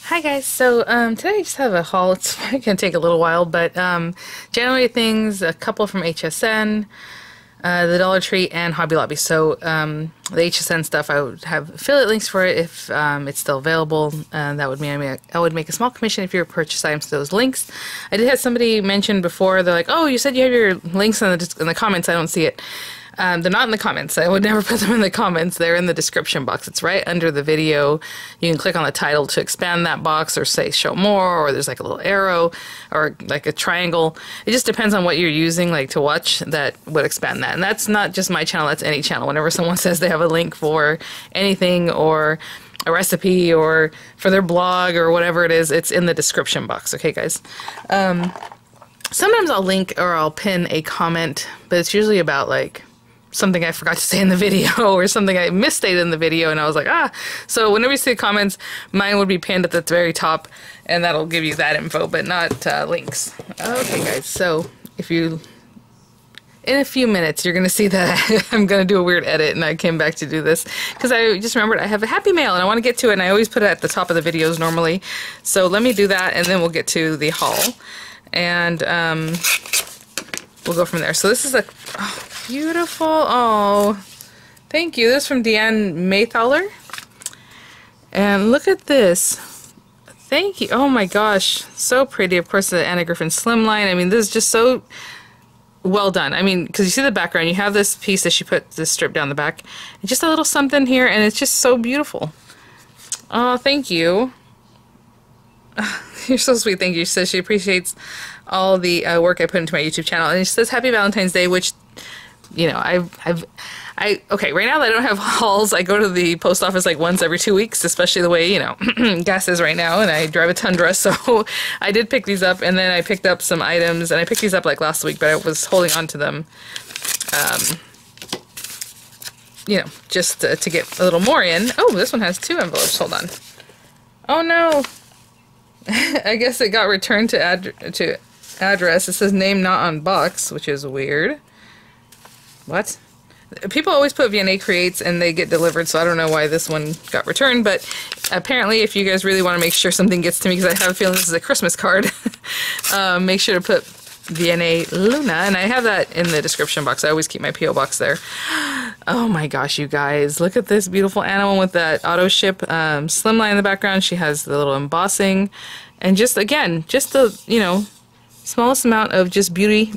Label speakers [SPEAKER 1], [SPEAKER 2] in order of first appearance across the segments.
[SPEAKER 1] Hi guys, so today I just have a haul. It's probably going to take a little while, but January things, a couple from HSN, the Dollar Tree, and HobbyLobby. So the HSN stuff, I would have affiliate links for it if it's still available. That would mean I would make a small commission if you purchase items to those links. I did have somebody mention before, they're like, oh, you said you have your links in the comments, I don't see it. They're not in the comments. I would never put them in the comments. They're in the description box. It's right under the video. You can click on the title to expand that box or say show more, or there's like a little arrow or like a triangle. It just depends on what you're using like to watch that would expand that. And that's not just my channel, that's any channel. Whenever someone says they have a link for anything or a recipe or for their blog or whatever it is, it's in the description box. Okay, guys? Sometimes I'll link or I'll pin a comment, but it's usually about like something I forgot to say in the video or something I misstated in the video, and I was like, so whenever you see comments, mine would be pinned at the very top, and that'll give you that info, but not links. Okay guys, so if you, in a few minutes, you're gonna see that I'm gonna do a weird edit, and I came back to do this because I just remembered I have a happy mail and I want to get to it, and I always put it at the top of the videos normally. So let me do that, and then we'll get to the haul, and we'll go from there. So this is a beautiful, oh, thank you. This is from Deanne Maythaler. And look at this. Thank you. Oh my gosh, so pretty. Of course, the Anna Griffin Slimline. I mean, this is just so well done. I mean, because you see the background, you have this piece that she put this strip down the back, and just a little something here, and it's just so beautiful. Oh, thank you. You're so sweet. Thank you. She says she appreciates all the work I put into my YouTube channel, and she says Happy Valentine's Day, which, you know, okay, right now that I don't have hauls, I go to the post office like once every 2 weeks, especially the way, you know, gas is right now, and I drive a Tundra, so I did pick these up, and then I picked up some items, and I picked these up like last week, but I was holding on to them, you know, just to get a little more in. Oh, this one has 2 envelopes, hold on. Oh no! I guess it got returned to address. It says name not on box, which is weird. What? People always put VianneyCreates and they get delivered, so I don't know why this one got returned, but apparently if you guys really want to make sure something gets to me, because I have a feeling this is a Christmas card, make sure to put Vianney Luna, and I have that in the description box. I always keep my P.O. box there. Oh my gosh, you guys, look at this beautiful animal with that auto ship slimline in the background. She has the little embossing, and just, again, just the, you know, smallest amount of just beauty,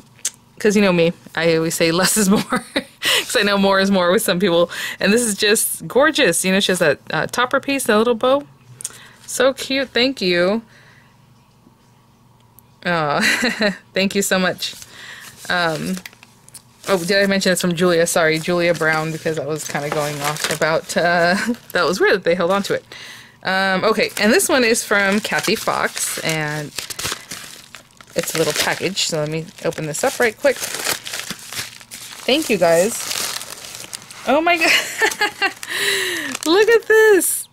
[SPEAKER 1] because you know me, I always say less is more, because I know more is more with some people, and this is just gorgeous. You know, she has that topper piece, that little bow. So cute, thank you. Oh, thank you so much. Oh, did I mention it's from Julia? Sorry, Julia Brown, because I was kind of going off about, that was weird that they held on to it. Okay, and this one is from Kathy Fox, and it's a little package, so let me open this up right quick. Thank you, guys. Oh my god. Look at this.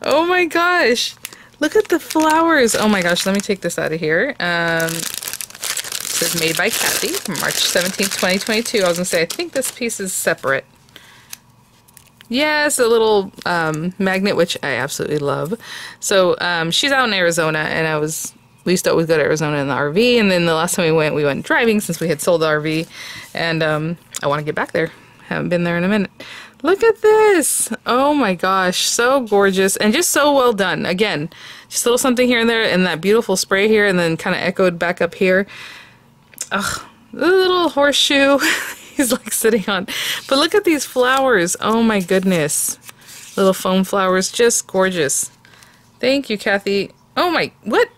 [SPEAKER 1] Oh my gosh. Look at the flowers. Oh my gosh, let me take this out of here. It says made by Kathy, March 17th, 2022. I was going to say, I think this piece is separate. Yes, a little magnet, which I absolutely love. So she's out in Arizona, and we used to always go to Arizona in the RV, and then the last time we went driving since we had sold the RV, and I want to get back there. Haven't been there in a minute. Look at this! Oh my gosh, so gorgeous, and just so well done. Again, just a little something here and there, and that beautiful spray here, and then kind of echoed back up here. Ugh, the little horseshoe he's like sitting on. But look at these flowers. Oh my goodness. Little foam flowers, just gorgeous. Thank you, Kathy. Oh my, what?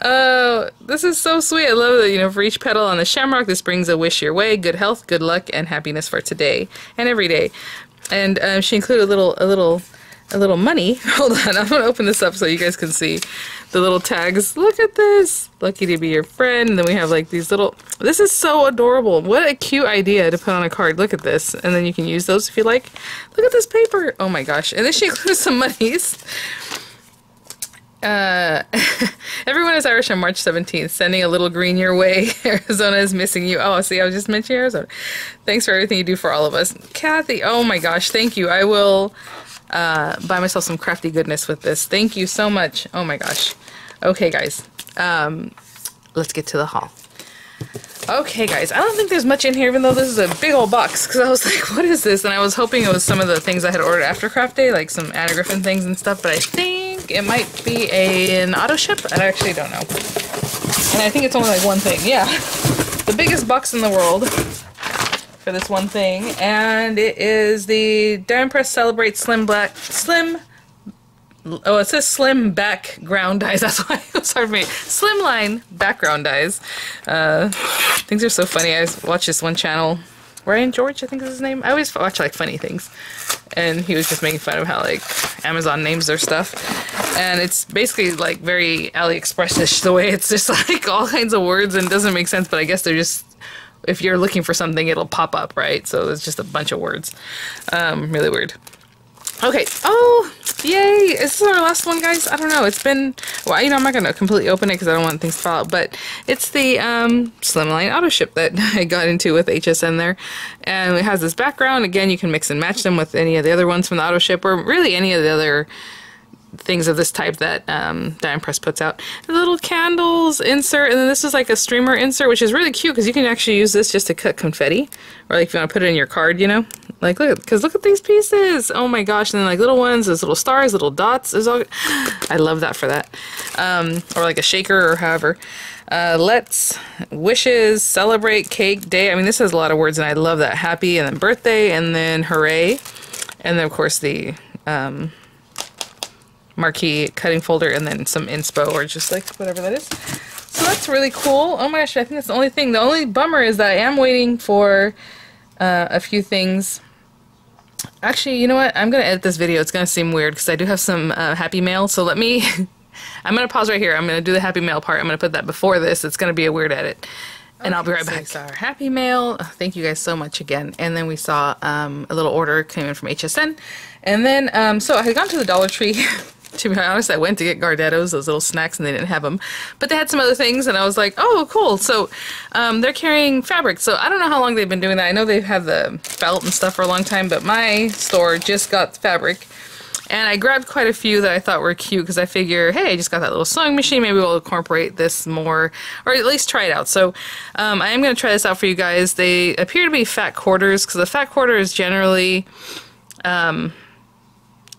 [SPEAKER 1] Oh, this is so sweet. I love that, you know, for each petal on the shamrock, this brings a wish your way. Good health, good luck, and happiness for today and every day. And she included a little money. Hold on, I'm gonna open this up so you guys can see the little tags. Look at this. Lucky to be your friend. And then we have like these little, this is so adorable. What a cute idea to put on a card. Look at this. And then you can use those if you like. Look at this paper. Oh my gosh. And then she includes some monies. Everyone is Irish on March 17th. Sending a little green your way. Arizona is missing you. Oh, see, I was just mentioning Arizona. Thanks for everything you do for all of us. Kathy, oh my gosh, thank you. I will buy myself some crafty goodness with this. Thank you so much. Oh my gosh. Okay, guys. Let's get to the haul. Okay, guys, I don't think there's much in here, even though this is a big old box, because I was like, what is this? And I was hoping it was some of the things I had ordered after craft day, like some Anna Griffin things and stuff, but I think it might be an auto ship. I actually don't know. And I think it's only like one thing. Yeah, the biggest box in the world for this one thing, and it is the Die Press Celebrate Oh, it says slim background dies. That's why it was hard for me. Slimline background dies. Things are so funny. I watch this one channel, Ryan George, I think is his name. I always watch like funny things, and he was just making fun of how like Amazon names their stuff, and it's basically like very AliExpress-ish the way it's just like all kinds of words and doesn't make sense. But I guess they're just, if you're looking for something, it'll pop up, right? So it's just a bunch of words. Really weird. Okay, oh, yay, is this our last one, guys? I don't know, it's been, well, you know, I'm not going to completely open it because I don't want things to fall out, but it's the Slimline Autoship that I got into with HSN there, and it has this background. Again, you can mix and match them with any of the other ones from the Autoship, or really any of the other things of this type that Die Press puts out. The little candles insert, and then this is like a streamer insert, which is really cute because you can actually use this just to cut confetti, or like if you want to put it in your card, you know, like look, because look at these pieces. Oh my gosh! And then like little ones, there's little stars, little dots. There's all. I love that for that, or like a shaker or however. Let's wishes, celebrate, cake, day. I mean, this has a lot of words, and I love that. Happy, and then birthday, and then hooray, and then of course the marquee cutting folder, and then some inspo or just like whatever that is. So that's really cool. Oh my gosh, I think that's the only thing. The only bummer is that I am waiting for a few things. Actually, you know what? I'm going to edit this video. It's going to seem weird because I do have some happy mail. So let me, I'm going to pause right here. I'm going to do the happy mail part. I'm going to put that before this. It's going to be a weird edit. And okay, I'll be right back. So our happy mail. Thank you guys so much again. And then we saw a little order came in from HSN. And then, so I had gone to the Dollar Tree. To be honest, I went to get Gardettos, those little snacks, and they didn't have them. But they had some other things, and I was like, oh, cool. So they're carrying fabric. So I don't know how long they've been doing that. I know they've had the felt and stuff for a long time, but my store just got fabric. And I grabbed quite a few that I thought were cute because I figure, hey, I just got that little sewing machine. Maybe we'll incorporate this more, or at least try it out. So I am going to try this out for you guys. They appear to be fat quarters because the fat quarter is generally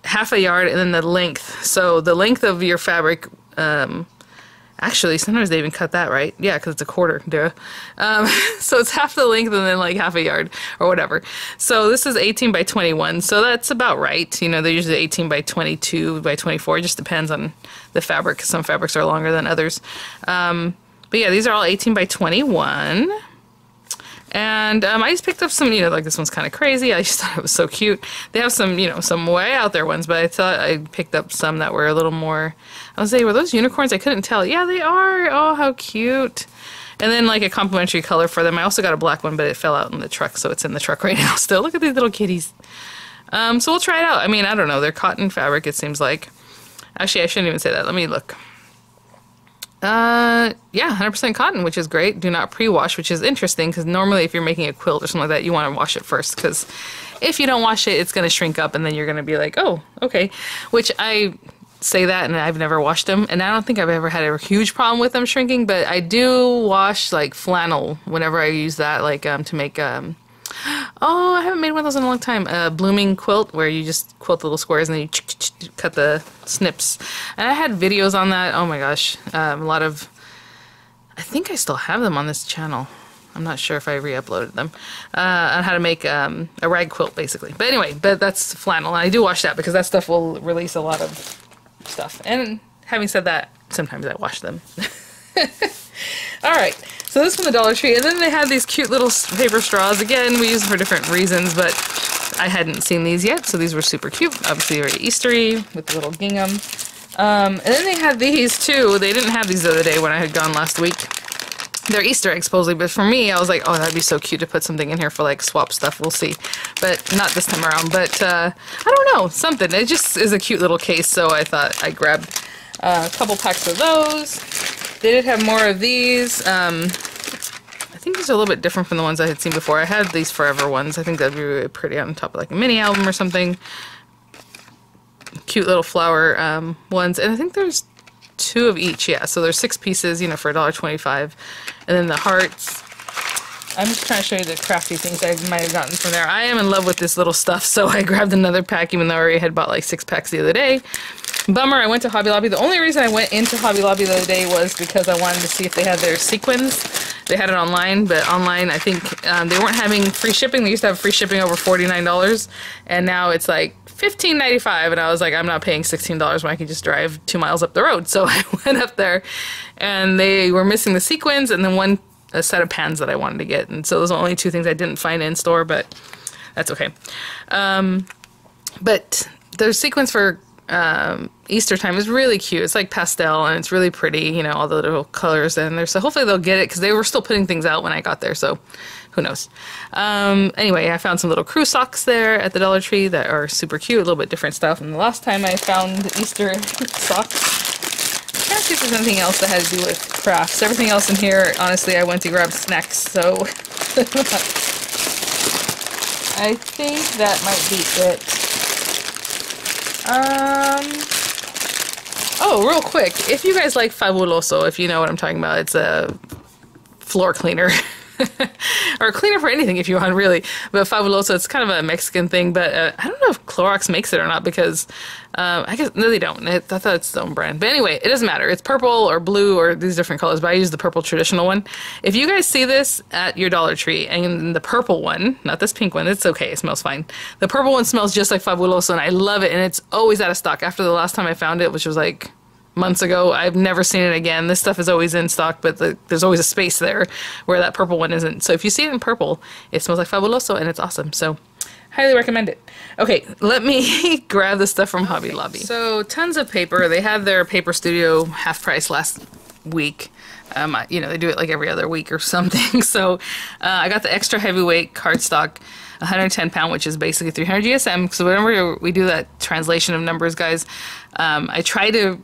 [SPEAKER 1] half a yard, and then the length. So the length of your fabric, actually sometimes they even cut that, right? Yeah, because it's a quarter, duh. So it's half the length and then like half a yard or whatever. So this is 18 by 21, so that's about right. You know, they're usually 18 by 22 by 24. It just depends on the fabric. Some fabrics are longer than others. But yeah, these are all 18 by 21. And I just picked up some, you know, like this one's kind of crazy. I just thought it was so cute. They have some, you know, some way out there ones, but I thought I picked up some that were a little more, I was saying, were those unicorns? I couldn't tell. Yeah, they are. Oh, how cute. And then like a complimentary color for them. I also got a black one, but it fell out in the truck, so it's in the truck right now still. Look at these little kitties. So we'll try it out. I mean, I don't know. They're cotton fabric, it seems like. Actually, I shouldn't even say that. Let me look. Yeah, 100% cotton, which is great. Do not pre-wash, which is interesting because normally if you're making a quilt or something like that, you want to wash it first because if you don't wash it, it's going to shrink up and then you're going to be like, oh, okay. Which I say that and I've never washed them, and I don't think I've ever had a huge problem with them shrinking, but I do wash like flannel whenever I use that, like to make oh, I haven't made one of those in a long time. A blooming quilt where you just quilt the little squares and then you cut the snips. And I had videos on that. Oh my gosh. A lot of, I think I still have them on this channel. I'm not sure if I re-uploaded them. On how to make a rag quilt basically. But anyway, but that's flannel. And I do wash that because that stuff will release a lot of stuff. And having said that, sometimes I wash them. Alright, so this from the Dollar Tree, and then they had these cute little paper straws. Again, we use them for different reasons, but I hadn't seen these yet, so these were super cute. Obviously very Eastery with the little gingham. And then they had these too. They didn't have these the other day when I had gone last week. They're Easter eggs supposedly, but for me, I was like, oh, that'd be so cute to put something in here for like swap stuff. We'll see, but not this time around. But I don't know, something. It just is a cute little case, so I thought I'd grab a couple packs of those. They did have more of these. I think these are a little bit different from the ones I had seen before. I had these forever ones. I think that'd be really pretty on top of like a mini album or something. cute little flower ones, and I think there's 2 of each, yeah, so there's 6 pieces, you know, for $1.25. And then the hearts, I'm just trying to show you the crafty things I might have gotten from there. I am in love with this little stuff, so I grabbed another pack even though I already had bought like 6 packs the other day. Bummer, I went to HobbyLobby. The only reason I went into HobbyLobby the other day was because I wanted to see if they had their sequins. They had it online, but online I think they weren't having free shipping. They used to have free shipping over $49, and now it's like $15.95, and I was like, I'm not paying $16 when I can just drive 2 miles up the road. So I went up there, and they were missing the sequins and then a set of pans that I wanted to get, and so those are the only 2 things I didn't find in store, but that's okay. But the sequins for Easter time is really cute. It's like pastel, and it's really pretty, you know, all the little colors in there, so hopefully they'll get it, because they were still putting things out when I got there, so who knows. Anyway, I found some little crew socks there at the Dollar Tree that are super cute, a little bit different stuff than the last time I found Easter socks. I'm trying to see if there's anything else that had to do with crafts. Everything else in here, honestly, I went to grab snacks, so I think that might be it. Oh, real quick, if you guys like Fabuloso, if you know what I'm talking about, it's a floor cleaner. Or a cleaner for anything if you want, really. But Fabuloso, it's kind of a Mexican thing, but I don't know if Clorox makes it or not, because I guess, no, they don't. I thought it's its own brand. But anyway, it doesn't matter. It's purple or blue or these different colors, but I use the purple traditional one. If you guys see this at your Dollar Tree, and the purple one, not this pink one, it's okay, it smells fine. The purple one smells just like Fabuloso, and I love it, and it's always out of stock. After the last time I found it, which was like months ago, I've never seen it again. This stuff is always in stock, but there's always a space there where that purple one isn't. So if you see it in purple, it smells like Fabuloso, and it's awesome. So highly recommend it. Okay, let me grab the stuff from Hobby Lobby. So tons of paper. They had their Paper Studio half price last week. You know, they do it like every other week or something. So I got the extra heavyweight cardstock, 110 pound, which is basically 300 GSM. So whenever we do that translation of numbers, guys, I try to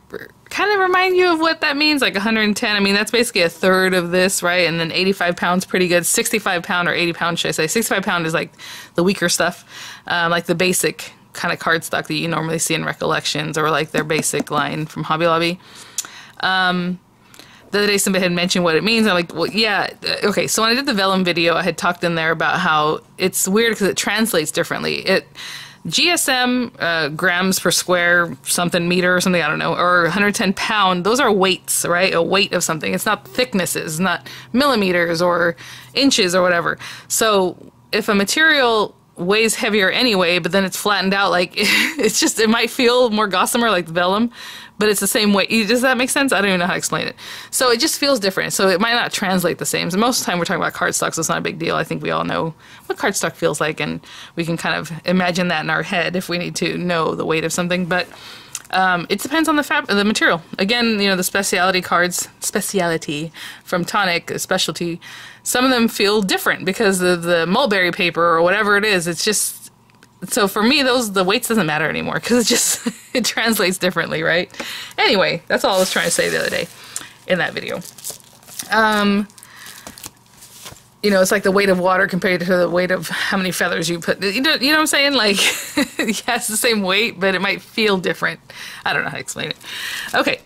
[SPEAKER 1] kind of remind you of what that means, like 110. I mean, that's basically a third of this, right? And then 85 pounds, pretty good. 65 pound or 80 pound, should I say. 65 pound is like the weaker stuff, like the basic kind of cardstock that you normally see in Recollections, or like their basic line from Hobby Lobby. The other day somebody had mentioned what it means. I'm like, well, yeah, okay. So when I did the vellum video, I had talked in there about how it's weird because it translates differently. GSM, grams per square something meter or something, I don't know, or 110 pound, those are weights, right? A weight of something. It's not thicknesses, not millimeters or inches or whatever. So if a material weighs heavier anyway, but then it's flattened out, like it's just, it might feel more gossamer like the vellum, but it's the same weight. Does that make sense? I don't even know how to explain it. So it just feels different. So it might not translate the same. So most of the time we're talking about cardstock, so it's not a big deal. I think we all know what cardstock feels like, and we can kind of imagine that in our head if we need to know the weight of something. But it depends on the material. Again, you know, the specialty cards, specialty from Tonic, specialty, some of them feel different because of the mulberry paper or whatever it is. It's just, so for me, the weights doesn't matter anymore because it just, it translates differently, right? Anyway, that's all I was trying to say the other day in that video. You know, it's like the weight of water compared to the weight of how many feathers you put. You know what I'm saying? Like, yeah, it's the same weight, but it might feel different. I don't know how to explain it. Okay.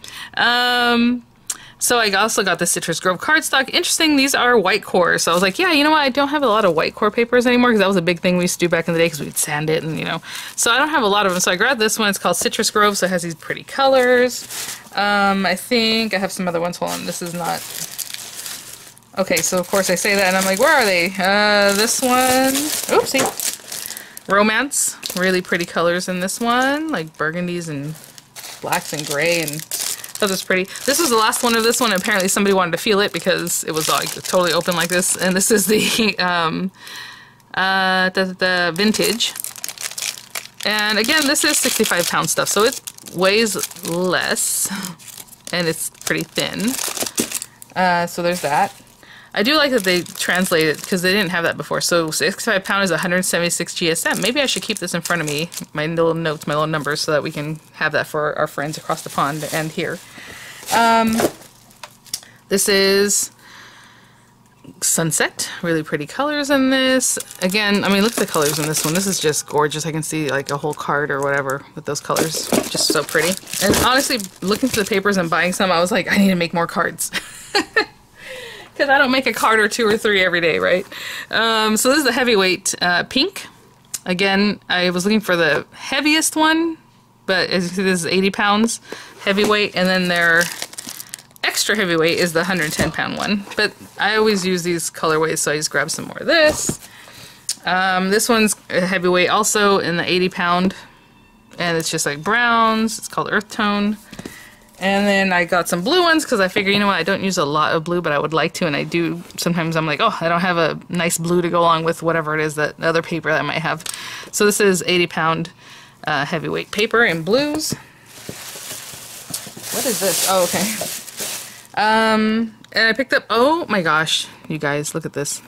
[SPEAKER 1] So I also got the Citrus Grove cardstock. Interesting, these are white core. So I was like, yeah, you know what? I don't have a lot of white core papers anymore because that was a big thing we used to do back in the day because we'd sand it and, you know. So I don't have a lot of them. So I grabbed this one. It's called Citrus Grove. So it has these pretty colors. I think I have some other ones. Hold on. This is not... Okay, so of course I say that and I'm like, where are they? This one... Oopsie. Romance. Really pretty colors in this one. Like burgundies and blacks and gray and... That was pretty. This was the last one of this one. Apparently somebody wanted to feel it because it was like totally open like this. And this is the vintage. And again, this is 65 pound stuff, so it weighs less, and it's pretty thin. So there's that. I do like that they translate it because they didn't have that before. So 65 pound is 176 GSM. Maybe I should keep this in front of me, my little notes, my little numbers, so that we can have that for our friends across the pond and here. This is sunset. Really pretty colors in this. Again, I mean, look at the colors in this one. This is just gorgeous. I can see like a whole card or whatever with those colors. Just so pretty. And honestly, looking through the papers and buying some, I was like, I need to make more cards. Because I don't make a card or 2 or 3 every day, right? So this is the heavyweight pink. Again, I was looking for the heaviest one, but this is 80 pounds heavyweight, and then their extra heavyweight is the 110 pound one. But I always use these colorways, so I just grab some more of this. This one's a heavyweight also in the 80 pound, and it's just like browns. It's called Earth Tone. And then I got some blue ones because I figure, you know what, I don't use a lot of blue, but I would like to, and I do. Sometimes I'm like, oh, I don't have a nice blue to go along with whatever it is that the other paper that I might have. So this is 80 pound heavyweight paper in blues. What is this? Oh, okay. And I picked up, oh my gosh, you guys, look at this.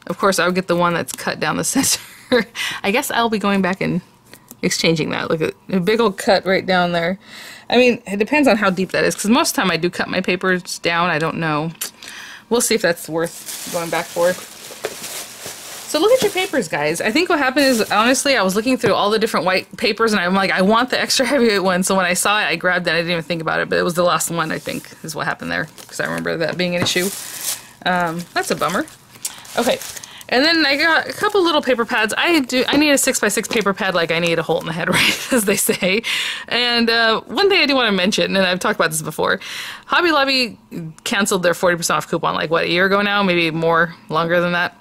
[SPEAKER 1] Of course, I would get the one that's cut down the center. I guess I'll be going back and exchanging that. Look at a big old cut right down there. I mean, it depends on how deep that is, because most of the time I do cut my papers down. I don't know. We'll see if that's worth going back for. So look at your papers, guys. I think what happened is, honestly, I was looking through all the different white papers, and I'm like, I want the extra heavyweight one. So when I saw it, I grabbed it. I didn't even think about it, but it was the last one, I think, is what happened there, because I remember that being an issue. That's a bummer. Okay. And then I got a couple little paper pads. I need a 6x6 paper pad like I need a hole in the head, right, as they say. And one thing I do want to mention, and I've talked about this before, HobbyLobby canceled their 40% off coupon like, what, a year ago now? Maybe more, longer than that.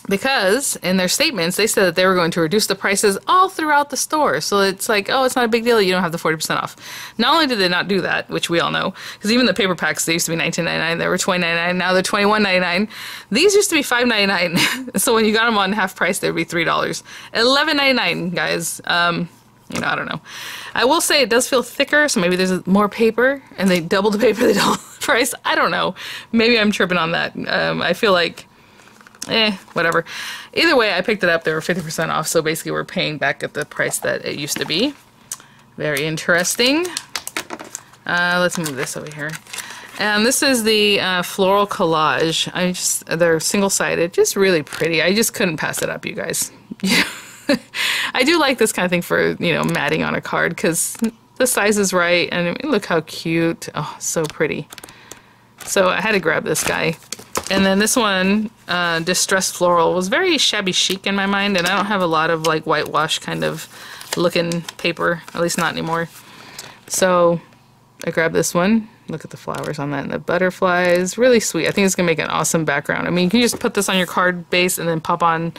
[SPEAKER 1] Because in their statements, they said that they were going to reduce the prices all throughout the store. So it's like, oh, it's not a big deal. You don't have the 40% off. Not only did they not do that, which we all know, because even the paper packs, they used to be $19.99. They were $20.99. Now they're $21.99. These used to be $5.99. So when you got them on half price, they would be $3. $11.99, guys. You know, I don't know. I will say it does feel thicker, so maybe there's more paper, and they doubled the paper, they doubled the price. I don't know. Maybe I'm tripping on that. I feel like, whatever. Either way, I picked it up. They were 50% off, so basically we're paying back at the price that it used to be. Very interesting. Let's move this over here. And this is the Floral Collage. They're single-sided, just really pretty. I just couldn't pass it up, you guys. I do like this kind of thing for, you know, matting on a card, because the size is right, and look how cute. Oh, so pretty. So I had to grab this guy. And then this one, Distressed Floral, was very shabby chic in my mind, and I don't have a lot of like whitewash kind of looking paper, at least not anymore. So I grabbed this one. Look at the flowers on that and the butterflies. Really sweet. I think it's going to make an awesome background. I mean, you can just put this on your card base and then pop on,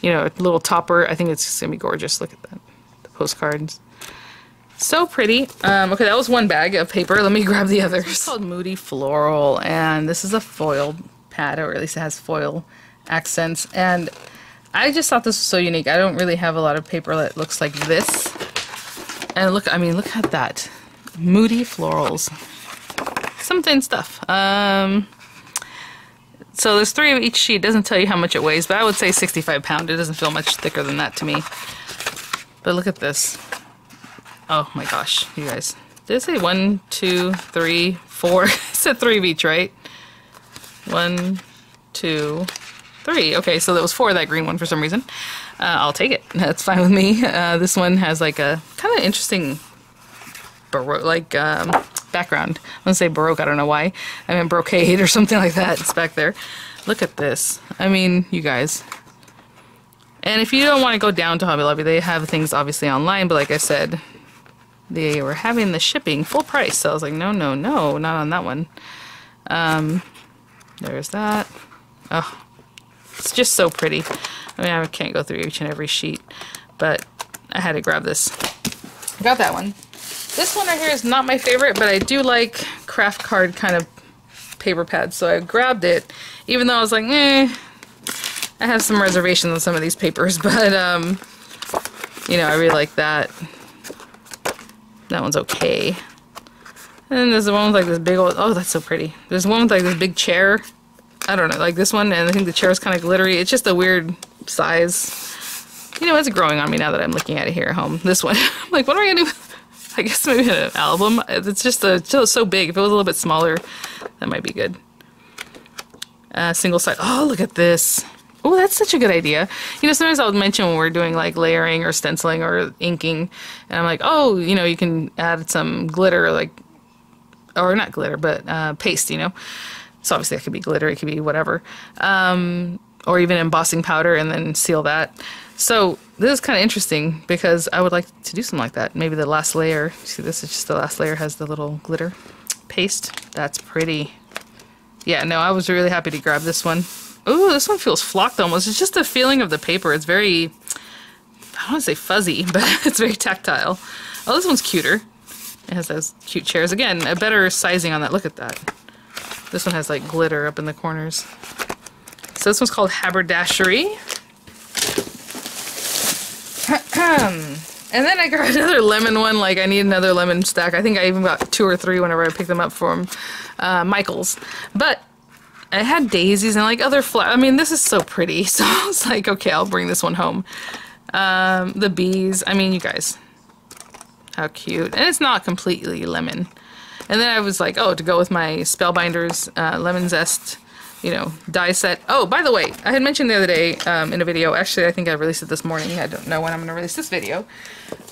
[SPEAKER 1] you know, a little topper. I think it's just going to be gorgeous. Look at that. The postcards. So pretty. Okay, that was one bag of paper. Let me grab the others. It's called Moody Floral, and this is a foil pad, or at least it has foil accents, and I just thought this was so unique. I don't really have a lot of paper that looks like this, and look, I mean, look at that. Moody Florals. Some thin stuff. So there's 3 of each sheet. It doesn't tell you how much it weighs, but I would say 65 pounds. It doesn't feel much thicker than that to me. But look at this. Oh my gosh, you guys. Did it say 1, 2, 3, 4? It said 3 of each, right? 1, 2, 3. Okay, so there was 4 of that green one for some reason. I'll take it. That's fine with me. This one has like a kind of interesting baroque, background. I want to say baroque. I don't know why. I mean brocade or something like that. It's back there. Look at this. I mean, you guys. And if you don't want to go down to HobbyLobby, they have things obviously online. But like I said, they were having the shipping full price. So I was like, no, no, no, not on that one. There's that. Oh, it's just so pretty. I mean, I can't go through each and every sheet, but I had to grab this. I got that one. This one right here is not my favorite, but I do like craft card kind of paper pads, so I grabbed it, even though I was like, I have some reservations on some of these papers, but, you know, I really like that. That one's okay. And then there's the one with like this big old, oh, that's so pretty. There's one with like this big chair. I don't know, like this one, and I think the chair is kind of glittery. It's just a weird size. You know, it's growing on me now that I'm looking at it here at home. This one. I'm like, what am I going to do? I guess maybe an album. It's just so big. If it was a little bit smaller, that might be good. single side. Oh, look at this. Oh, that's such a good idea. You know, sometimes I'll mention when we're doing like layering or stenciling or inking, and I'm like, oh, you know, you can add some glitter, like, or not glitter, but paste, you know. So obviously it could be glitter, it could be whatever. Or even embossing powder and then seal that. So this is kind of interesting because I would like to do something like that. Maybe the last layer, see this is just the last layer has the little glitter paste. That's pretty. Yeah, no, I was really happy to grab this one. Ooh, this one feels flocked almost. It's just the feeling of the paper. It's very, I don't want to say fuzzy, but it's very tactile. Oh, this one's cuter. It has those cute chairs. Again, a better sizing on that. Look at that. This one has like glitter up in the corners. So this one's called Haberdashery. And then I got another lemon one. Like I need another lemon stack. I think I even got 2 or 3 whenever I picked them up from Michael's. But I had daisies and like other flowers. I mean, this is so pretty. So I was like, okay, I'll bring this one home. The bees. I mean, you guys, how cute. And it's not completely lemon. And then I was like, oh, to go with my Spellbinders lemon zest, you know, die set. Oh, by the way, I had mentioned the other day in a video. Actually, I think I released it this morning. I don't know when I'm going to release this video.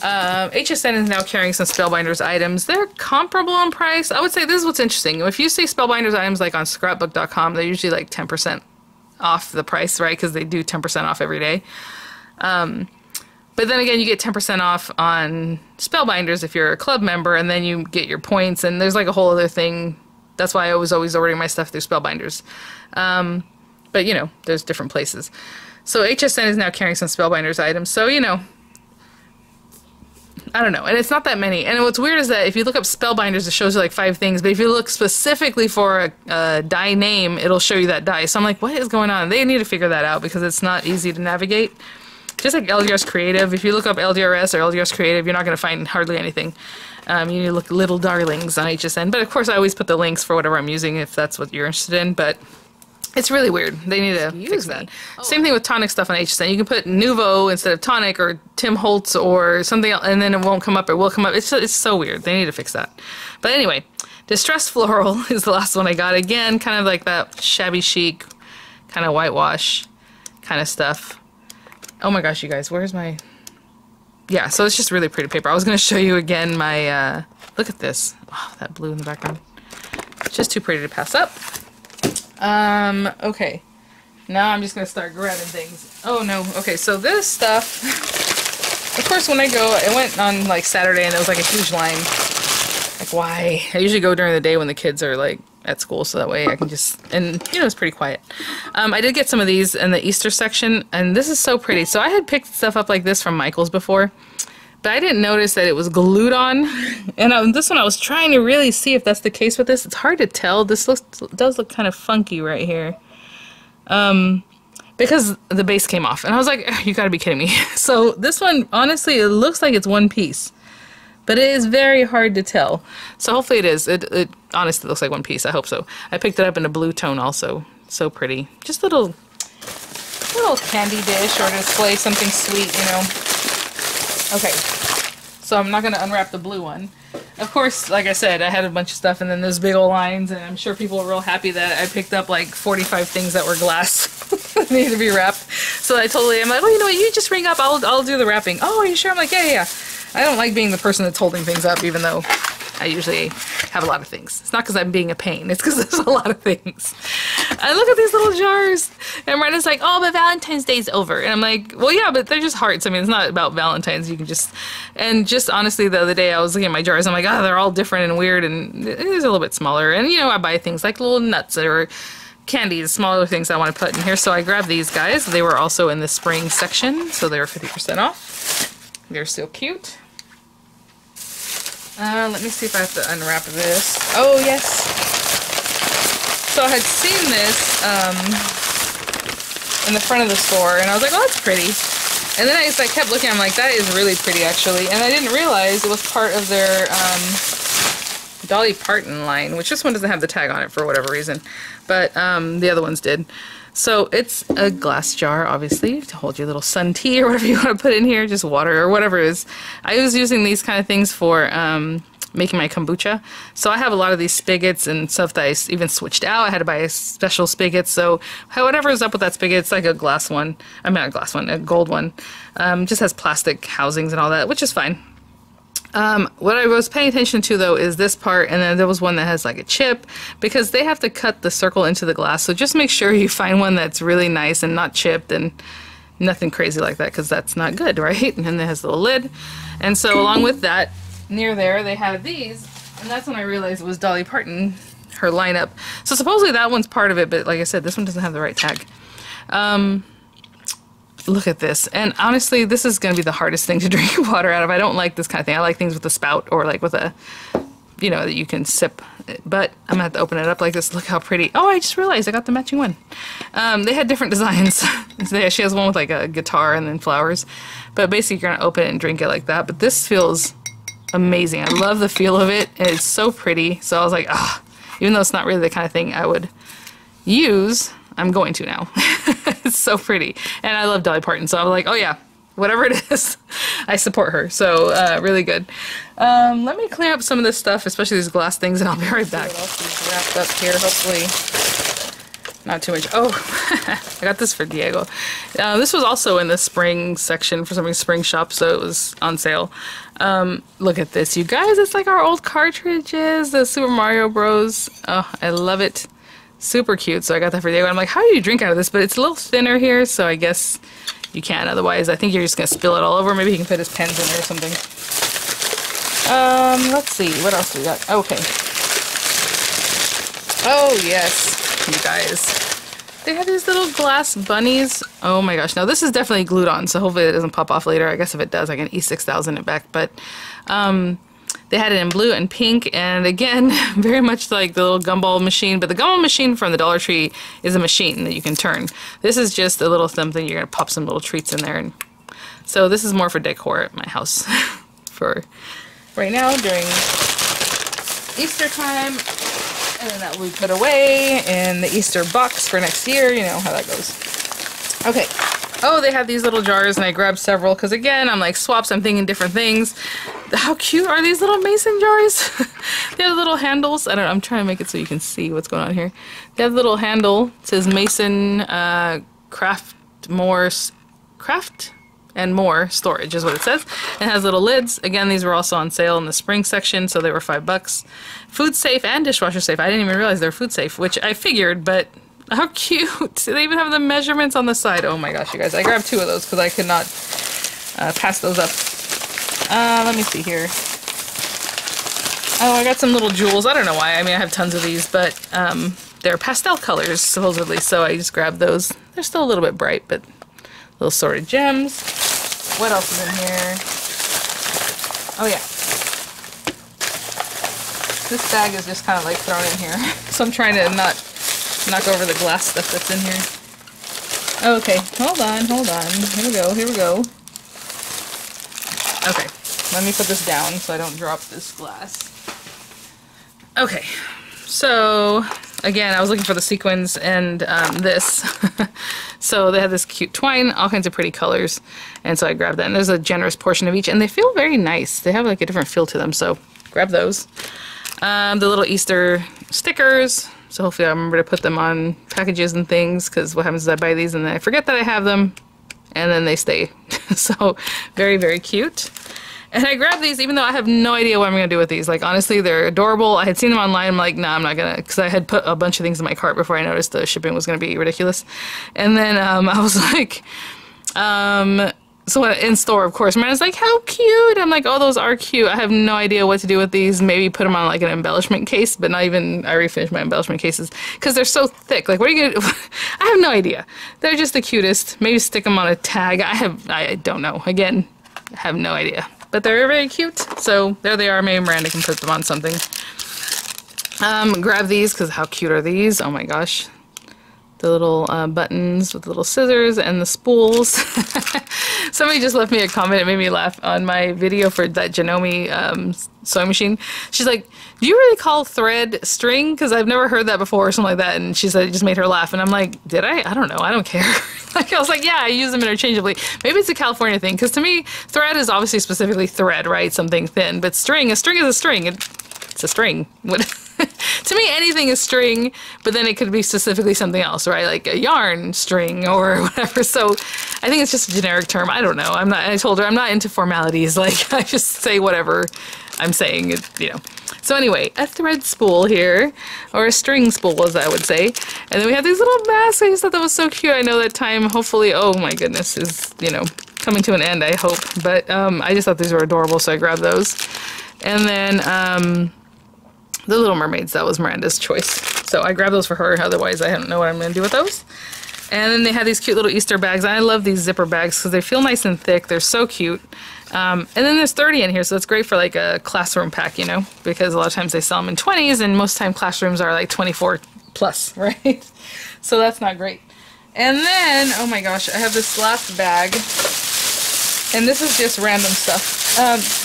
[SPEAKER 1] HSN is now carrying some Spellbinders items. They're comparable in price. I would say this is what's interesting. If you see Spellbinders items like on scrapbook.com, they're usually like 10% off the price, right? Because they do 10% off every day. But then again, you get 10% off on Spellbinders if you're a club member, and then you get your points, and there's like a whole other thing. That's why I was always ordering my stuff through Spellbinders. But, you know, there's different places. So HSN is now carrying some Spellbinders items. So, you know, I don't know. And it's not that many. And what's weird is that if you look up Spellbinders, it shows you like 5 things. But if you look specifically for a die name, it'll show you that die. So I'm like, what is going on? They need to figure that out because it's not easy to navigate. Just like LDRS Creative. If you look up LDRS or LDRS Creative, you're not going to find hardly anything. You need to look Little Darlings on HSN. But of course, I always put the links for whatever I'm using if that's what you're interested in. But it's really weird. They need to fix that. Oh. Same thing with tonic stuff on HSN. You can put Nuvo instead of tonic or Tim Holtz or something else, and then it won't come up. It will come up. It's so weird. They need to fix that. But anyway, Distressed Floral is the last one I got. Again, kind of like that shabby chic, kind of whitewash kind of stuff. Oh my gosh, you guys, where's my... Yeah, so it's just really pretty paper. I was going to show you again my... Look at this. Oh, that blue in the background. Just too pretty to pass up. Okay. Now I'm just going to start grabbing things. Oh no, okay, so this stuff... Of course, when I go, I went on like Saturday and there was like a huge line. Like, why? I usually go during the day when the kids are like at school, so that way I can just, and you know, it's pretty quiet. I did get some of these in the Easter section, and this is so pretty. So I had picked stuff up like this from Michael's before, but I didn't notice that it was glued on. And this one I was trying to really see if that's the case with this. It's hard to tell. This does look kind of funky right here. Because the base came off, and I was like, you gotta be kidding me. So this one, honestly, it looks like it's one piece. But it is very hard to tell. So hopefully it is. It honestly looks like one piece. I hope so. I picked it up in a blue tone also. So pretty. Just a little candy dish or to display something sweet, you know. Okay. So I'm not going to unwrap the blue one. Of course, like I said, I had a bunch of stuff and then there's big old lines, and I'm sure people were real happy that I picked up like 45 things that were glass that needed to be wrapped. So I'm like, oh, you know what, you just ring up, I'll do the wrapping. Oh, are you sure? I'm like, yeah. I don't like being the person that's holding things up, even though I usually have a lot of things. It's not because I'm being a pain. It's because there's a lot of things. And look at these little jars. And Brenda's like, oh, but Valentine's Day's over. And I'm like, well, yeah, but they're just hearts. I mean, it's not about Valentine's. You can just... And just honestly, the other day, I was looking at my jars. I'm like, oh, they're all different and weird. And it is a little bit smaller. And, you know, I buy things like little nuts or candies, smaller things I want to put in here. So I grabbed these guys. They were also in the spring section. So they were 50% off. They're still cute. Let me see if I have to unwrap this. Oh, yes. So I had seen this in the front of the store, and I was like, oh, that's pretty. And then I kept looking, I'm like, that is really pretty, actually. And I didn't realize it was part of their Dolly Parton line, which this one doesn't have the tag on it for whatever reason. But the other ones did. So it's a glass jar, obviously, to hold your little sun tea or whatever you want to put in here, just water or whatever it is. I was using these kind of things for making my kombucha. So I have a lot of these spigots and stuff that I even switched out. I had to buy a special spigot. So whatever is up with that spigot, it's like a glass one. I mean, not a glass one, a gold one. Just has plastic housings and all that, which is fine. What I was paying attention to though is this part, and then there was one that has like a chip, because they have to cut the circle into the glass. So just make sure you find one that's really nice and not chipped and nothing crazy like that, because that's not good, right? And then it has a little lid. And so along with that, near there, they have these, and that's when I realized it was Dolly Parton, her lineup. So supposedly that one's part of it, but like I said, this one doesn't have the right tag. Look at this, and honestly this is going to be the hardest thing to drink water out of. I don't like this kind of thing. I like things with a spout, or like with a, you know, that you can sip, but I'm gonna have to open it up like this. Look how pretty. Oh, I just realized I got the matching one. They had different designs. She has one with like a guitar and then flowers, but basically you're gonna open it and drink it like that. But this feels amazing. I love the feel of it, and it's so pretty. So I was like, ah, even though it's not really the kind of thing I would use, I'm going to now. It's so pretty. And I love Dolly Parton, so I'm like, oh yeah, whatever it is, I support her. So really good. Let me clear up some of this stuff, especially these glass things, and I'll be right back. What else is wrapped up here? Hopefully not too much. Oh, I got this for Diego. This was also in the spring section for something spring shop, so it was on sale. Look at this, you guys. It's like our old cartridges, the Super Mario Bros. Oh, I love it. Super cute. So I got that for Diego. I'm like, how do you drink out of this? But it's a little thinner here, so I guess you can. Otherwise, I think you're just gonna spill it all over. Maybe he can put his pens in there or something. Let's see. What else do we got? Okay. Oh yes, you guys. They have these little glass bunnies. Oh my gosh. Now this is definitely glued on, so hopefully it doesn't pop off later. I guess if it does, I can E6000 it back. But they had it in blue and pink, and again, very much like the little gumball machine, but the gumball machine from the Dollar Tree is a machine that you can turn. This is just a little something, you're gonna pop some little treats in there. And so this is more for decor at my house for right now during Easter time, and then that will be put away in the Easter box for next year. You know how that goes. Okay. Oh, they have these little jars, and I grabbed several because, again, I'm like swaps. I'm thinking different things. How cute are these little mason jars? They have little handles. I don't know. I'm trying to make it so you can see what's going on here. They have a little handle. It says Mason Craft and More Storage is what it says. It has little lids. Again, these were also on sale in the spring section, so they were $5. Food safe and dishwasher safe. I didn't even realize they were food safe, which I figured, but how cute. They even have the measurements on the side. Oh my gosh, you guys. I grabbed 2 of those because I could not pass those up. Let me see here. Oh, I got some little jewels. I don't know why. I mean, I have tons of these, but they're pastel colors, supposedly, so I just grabbed those. They're still a little bit bright, but little sorted gems. What else is in here? Oh, yeah. This bag is just kind of like thrown in here. So I'm trying to not knock over the glass stuff that's in here. Okay, hold on. Here we go. Okay, let me put this down so I don't drop this glass. Okay, so again, I was looking for the sequins and this. So they have this cute twine, all kinds of pretty colors, and so I grabbed that. And there's a generous portion of each, and they feel very nice. They have like a different feel to them, so grab those. The little Easter stickers. So hopefully I remember to put them on packages and things, because what happens is I buy these and then I forget that I have them, and then they stay. So very, very cute. And I grabbed these even though I have no idea what I'm going to do with these. Like, honestly, they're adorable. I had seen them online. I'm like, nah, I'm not going to, because I had put a bunch of things in my cart before I noticed the shipping was going to be ridiculous. And then I was like, so in store, of course, man, it's like, how cute. I'm like, oh, those are cute. I have no idea what to do with these. Maybe put them on like an embellishment case, but not even, I already finished my embellishment cases because they're so thick. Like, what are you going to, I have no idea. They're just the cutest. Maybe stick them on a tag. I don't know. Again, I have no idea. But they're very cute. So there they are. Maybe Miranda can put them on something. Grab these because how cute are these? Oh my gosh. The little buttons with the little scissors and the spools. Somebody just left me a comment. It made me laugh on my video for that Janome sewing machine. She's like, do you really call thread string? Because I've never heard that before or something like that. And she said it just made her laugh. And I'm like, did I? I don't know. I don't care. Like, I was like, yeah, I use them interchangeably. Maybe it's a California thing. Because to me, thread is obviously specifically thread, right? Something thin. But string, a string is a string. It's a string. To me, anything is string, but then it could be specifically something else, right? Like a yarn string or whatever. So I think it's just a generic term. I don't know. I told her I'm not into formalities. Like, I just say whatever I'm saying, you know. So anyway, a thread spool here, or a string spool, as I would say. And then we have these little masks. I just thought that was so cute. I know that time, hopefully, oh my goodness, is, you know, coming to an end, I hope. But I just thought these were adorable, so I grabbed those. And then the Little Mermaids, that was Miranda's choice. So I grabbed those for her, otherwise I don't know what I'm going to do with those. And then they had these cute little Easter bags. I love these zipper bags because they feel nice and thick. They're so cute. And then there's 30 in here, so it's great for like a classroom pack, you know, because a lot of times they sell them in 20s, and most time classrooms are like 24 plus, right? So that's not great. And then, oh my gosh, I have this last bag. And this is just random stuff.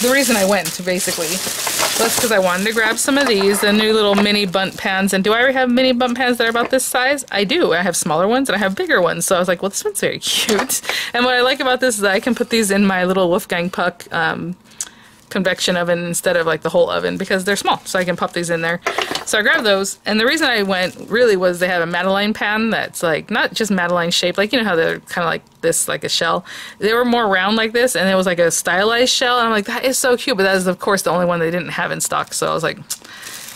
[SPEAKER 1] The reason I went, basically, was because I wanted to grab some of these, the new little mini Bundt pans. And do I already have mini Bundt pans that are about this size? I do. I have smaller ones and I have bigger ones. So I was like, well, this one's very cute. And what I like about this is that I can put these in my little Wolfgang Puck convection oven instead of like the whole oven, because they're small, so I can pop these in there. So I grabbed those, and the reason I went really was they have a Madeleine pan that's like not just Madeleine shaped, like, you know how they're kind of like this, like a shell. They were more round like this, and it was like a stylized shell, and I'm like, that is so cute, but that is of course the only one they didn't have in stock, so I was like,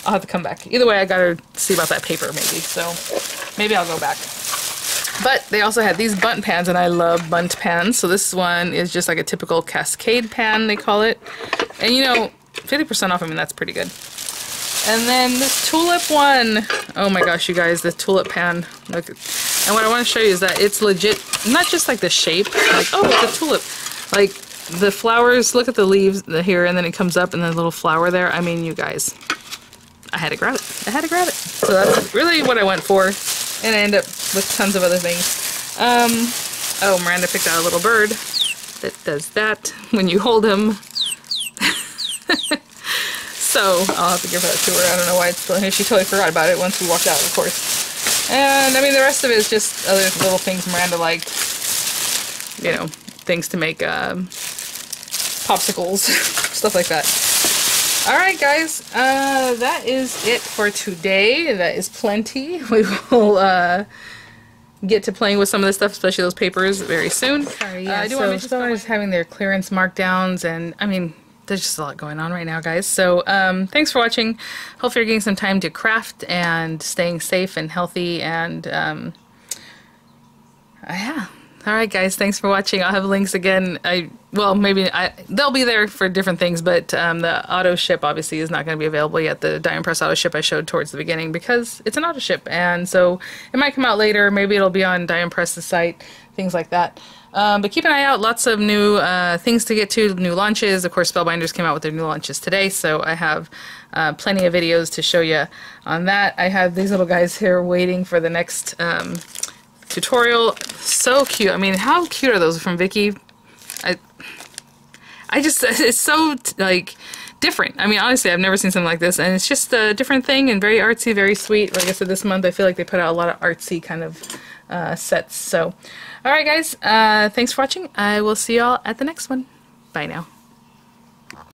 [SPEAKER 1] I'll have to come back. Either way, I gotta see about that paper maybe, so maybe I'll go back. But they also had these Bundt pans, and I love Bundt pans. So this one is just like a typical cascade pan, they call it. And you know, 50% off, I mean, that's pretty good. And then this tulip one. Oh my gosh, you guys, the tulip pan. Look. And what I want to show you is that it's legit, not just like the shape, like, oh, it's a tulip. Like the flowers, look at the leaves here, and then it comes up and the little flower there. I mean, you guys, I had to grab it. I had to grab it. So that's really what I went for. And I end up with tons of other things. Oh, Miranda picked out a little bird that does that when you hold him. So I'll have to give that to her. I don't know why it's still here. She totally forgot about it once we walked out, of course. And I mean, the rest of it is just other little things Miranda liked. You know, things to make popsicles, stuff like that. Alright guys, that is it for today. That is plenty. We will get to playing with some of this stuff, especially those papers, very soon. Sorry, yeah, so someone is having their clearance markdowns, and I mean, there's just a lot going on right now, guys. So thanks for watching. Hopefully you're getting some time to craft and staying safe and healthy, and yeah. Alright guys, thanks for watching. I'll have links again. Well, maybe they'll be there for different things, but the auto ship obviously is not going to be available yet. The Diamond Press auto ship I showed towards the beginning, because it's an auto ship, and so it might come out later. Maybe it'll be on Diamond Press's site, things like that. But keep an eye out. Lots of new things to get to, new launches. Of course, Spellbinders came out with their new launches today, so I have plenty of videos to show you on that. I have these little guys here waiting for the next tutorial. So cute. I mean, how cute are those from Vicky? I just, it's so like different. I mean, honestly, I've never seen something like this, and it's just a different thing and very artsy, very sweet. Like I said, this month I feel like they put out a lot of artsy kind of sets. So, alright guys, thanks for watching. I will see y'all at the next one. Bye now.